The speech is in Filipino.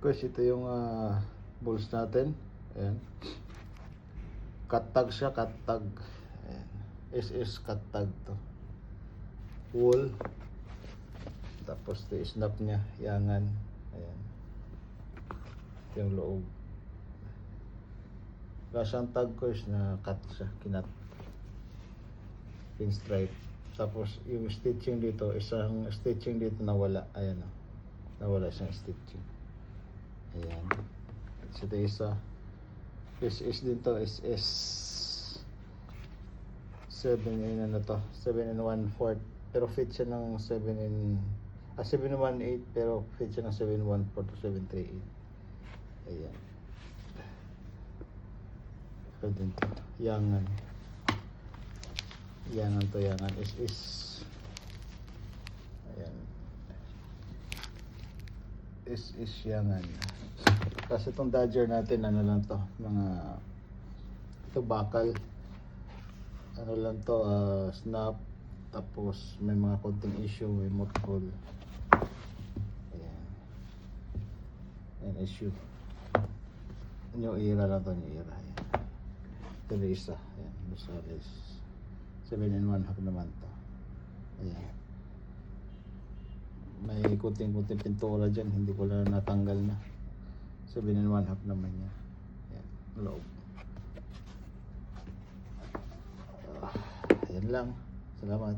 Guys, ito yung balls natin. Ayan. Cut tag siya, cut tag. Ayan. SS cut tag to. Wool. Tapos ito snap niya, yangan. Ayan. Ito yung loob. Wala siyang tag guys na cut siya, kinat. Pinstripe. Tapos yung stitching dito, isang stitching dito nawala. Ayan o. Nawala siyang stitching. Ayan. So ito isa. SS din to. SS 7 in ano to. 7 and 1/4. Pero fit siya ng 7 and 7-1-8 pero fit siya ng 7-1-4 to 7-3-8. Ayan. Ito din to. Yangan. Yangan to, yangan. SS. Ayan. SS yangan. Kasi itong Dodger natin, ano lang to, mga ito bakal. Ano lang to, snap. Tapos may mga konting issue, may mothball. Ayan. Ayan, issue. New era lang to, new era. Ayan. Ito na isa. Ayan, Rosales. 7 and 1/2 naman to. Ayan. May kunting-kunting pintura dyan, hindi ko lang natanggal na. 7 and 1/2 naman yan. Ayan, loob. Ayan lang. Salamat.